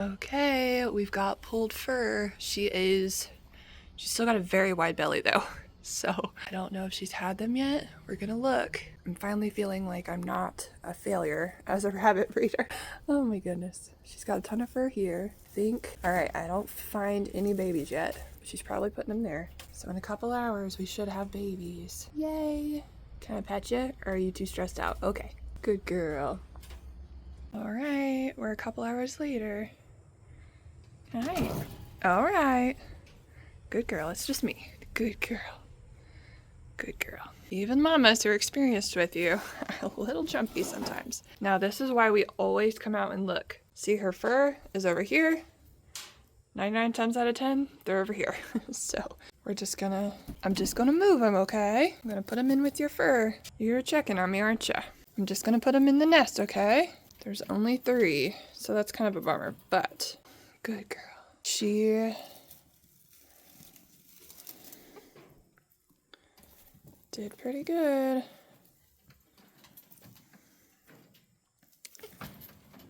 Okay, we've got pulled fur. She's still got a very wide belly though. So I don't know if she's had them yet. We're gonna look. I'm finally feeling like I'm not a failure as a rabbit breeder. Oh my goodness. She's got a ton of fur here. I think, all right, I don't find any babies yet. She's probably putting them there. So in a couple hours, we should have babies. Yay. Can I pet you? Or are you too stressed out? Okay, good girl. All right, we're a couple hours later. All right. All right. Good girl. It's just me. Good girl. Good girl. Even mamas who are experienced with you are a little jumpy sometimes. Now, this is why we always come out and look. See, her fur is over here. 99 times out of 10, they're over here. So I'm just gonna move them, okay? I'm gonna put them in with your fur. You're checking on me, aren't you? I'm just gonna put them in the nest, okay? There's only 3, so that's kind of a bummer, but good girl. She did pretty good.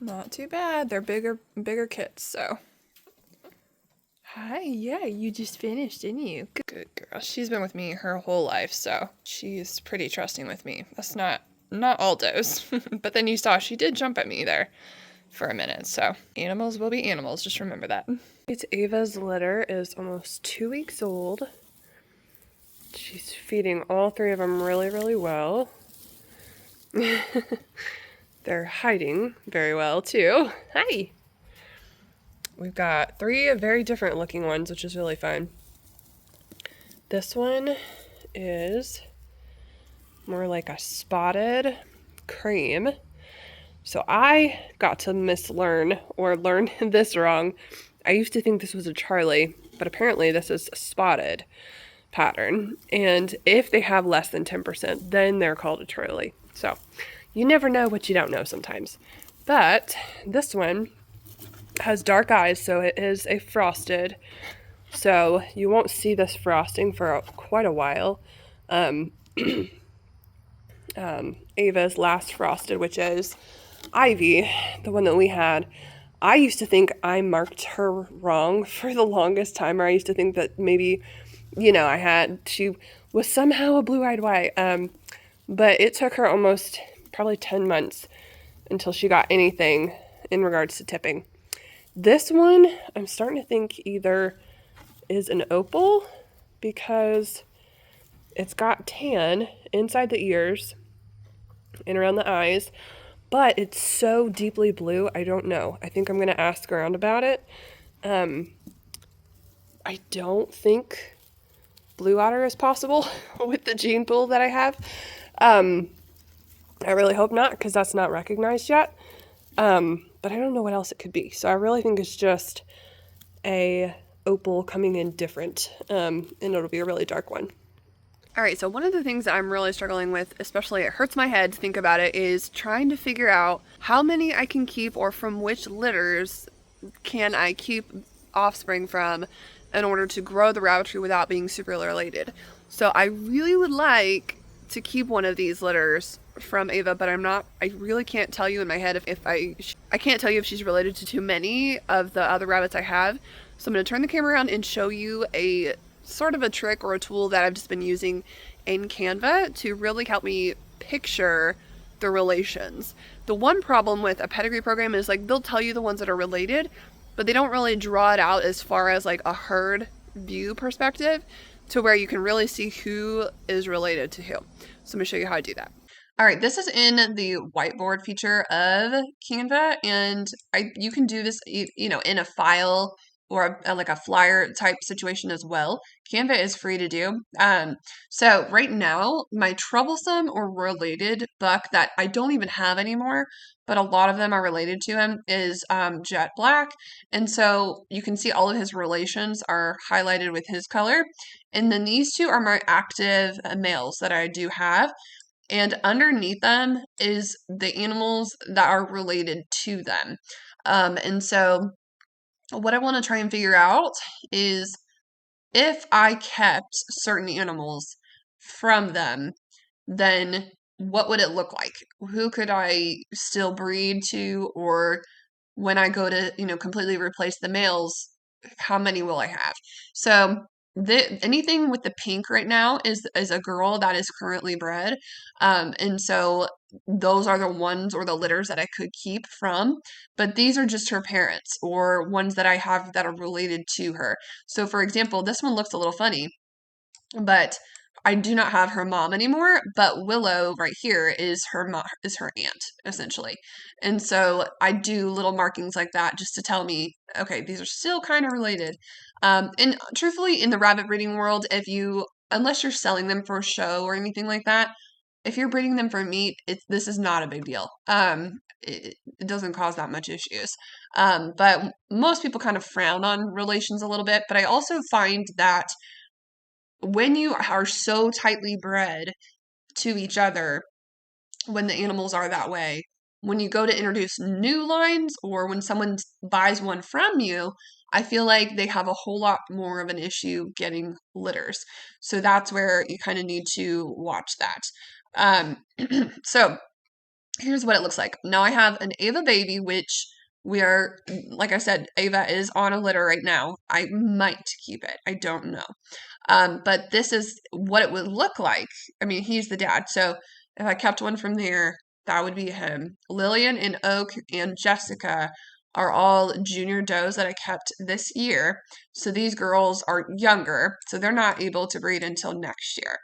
Not too bad. They're bigger kits, so. Hi, yeah, you just finished, didn't you? Good girl. She's been with me her whole life, so she's pretty trusting with me. That's not all does. But then you saw she did jump at me there for a minute, so animals will be animals, just remember that. It's Ava's litter is almost 2 weeks old. She's feeding all 3 of them really, really well. They're hiding very well too. Hi! We've got 3 very different looking ones, which is really fun. This one is more like a spotted cream. So I got to mislearn or learn this wrong. I used to think this was a Charlie, but apparently this is a spotted pattern. And if they have less than 10%, then they're called a Charlie. So you never know what you don't know sometimes. But this one has dark eyes, so it is a frosted. So you won't see this frosting for quite a while. Ava's last frosted, which is Ivy, the one that we had. I used to think I marked her wrong for the longest time, or I used to think that maybe, she was somehow a blue-eyed white. But it took her almost probably 10 months until she got anything in regards to tipping. This one, I'm starting to think either is an opal because it's got tan inside the ears and around the eyes, but it's so deeply blue, I don't know. I think I'm going to ask around about it. I don't think blue otter is possible with the gene pool that I have. I really hope not, because that's not recognized yet. But I don't know what else it could be. So I really think it's just a opal coming in different, and it'll be a really dark one. All right, so one of the things that I'm really struggling with, especially it hurts my head to think about it, is trying to figure out how many I can keep or from which litters can I keep offspring from in order to grow the rabbitry without being super related. So I really would like to keep one of these litters from Ava, but I really can't tell you in my head if I can't tell you if she's related to too many of the other rabbits I have. So I'm going to turn the camera around and show you a sort of a trick or a tool that I've just been using in Canva to really help me picture the relations. The one problem with a pedigree program is like they'll tell you the ones that are related, but they don't really draw it out as far as like a herd view perspective to where you can really see who is related to who. So I'm going to show you how I do that. All right, this is in the whiteboard feature of Canva, and you can do this, in a file or like a flyer type situation as well. Canva is free to do. So right now, my troublesome or related buck that I don't even have anymore, but a lot of them are related to him, is jet black. And so you can see all of his relations are highlighted with his color. And then these 2 are my active males that I do have. And underneath them is the animals that are related to them. And so what I want to try and figure out is if I kept certain animals from them, then what would it look like? Who could I still breed to, or when I go to, completely replace the males, how many will I have? So anything with the pink right now is a girl that is currently bred. And so those are the ones or the litters that I could keep from, but these are just her parents or ones that I have that are related to her. So for example, this one looks a little funny, but I do not have her mom anymore, but Willow right here is her mom, is her aunt, essentially. And so I do little markings like that just to tell me, okay, these are still kind of related. And truthfully, in the rabbit breeding world, unless you're selling them for a show or anything like that, if you're breeding them for meat, this is not a big deal. It doesn't cause that much issues. But most people kind of frown on relations a little bit. But I also find that when you are so tightly bred to each other, when the animals are that way, when you go to introduce new lines or when someone buys one from you, I feel like they have a whole lot more of an issue getting litters. So that's where you kind of need to watch that. So here's what it looks like. Now I have an Ava baby, which like I said, Ava is on a litter right now. I might keep it. I don't know. But this is what it would look like. I mean, he's the dad. So if I kept one from there, that would be him. Lillian and Oak and Jessica are all junior does that I kept this year. So these girls are younger, so they're not able to breed until next year.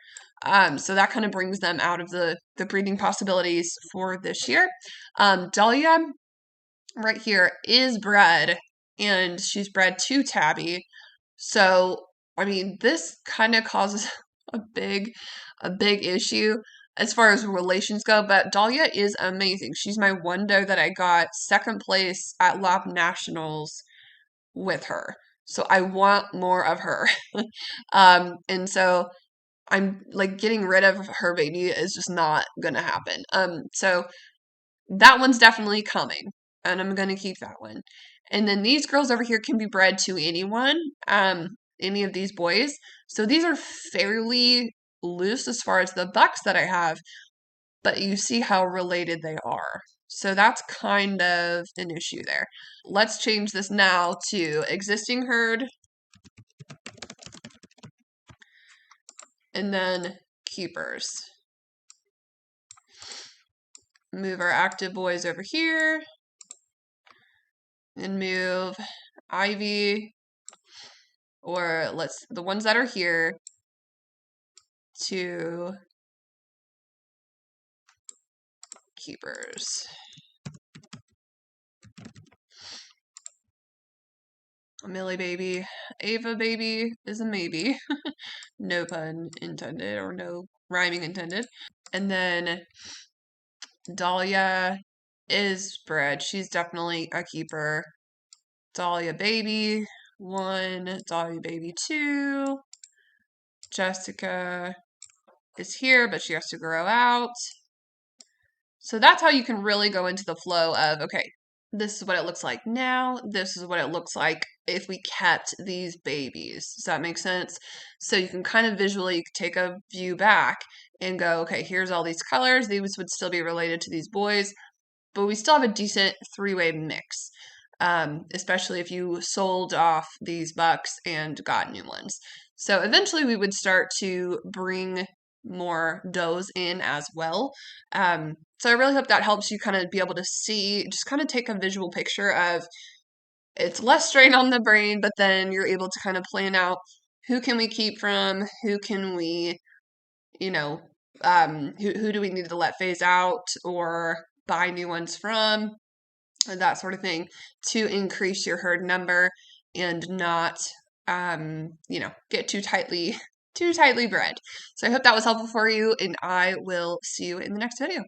So that kind of brings them out of the breeding possibilities for this year. Dahlia right here is bred, and she's bred to Tabby. So, I mean, this kind of causes a big issue as far as relations go, but Dahlia is amazing. She's my one doe that I got second place at Lop Nationals with her. So I want more of her. And so I'm like getting rid of her baby is just not gonna happen. So that one's definitely coming, and I'm gonna keep that one. And then these girls over here can be bred to anyone, any of these boys. So these are fairly loose as far as the bucks that I have, but you see how related they are. So that's kind of an issue there. Let's change this now to existing herd and then keepers. Move our active boys over here and move Ivy, or the ones that are here to keepers. Millie baby. Ava baby is a maybe. No pun intended, or no rhyming intended. And then Dahlia is bred. She's definitely a keeper. Dahlia baby 1, Dahlia baby 2. Jessica is here, but she has to grow out. So that's how you can really go into the flow of, okay, this is what it looks like now. This is what it looks like if we kept these babies. Does that make sense? So you can kind of visually take a view back and go, okay, here's all these colors. These would still be related to these boys, but we still have a decent three-way mix, especially if you sold off these bucks and got new ones. So eventually we would start to bring more does in as well. So I really hope that helps you kind of be able to see, just kind of take a visual picture of, it's less strain on the brain, but then you're able to kind of plan out who can we keep from, who can we, who do we need to let phase out or buy new ones from, that sort of thing, to increase your herd number and not, get too tightly bred. So I hope that was helpful for you, and I will see you in the next video.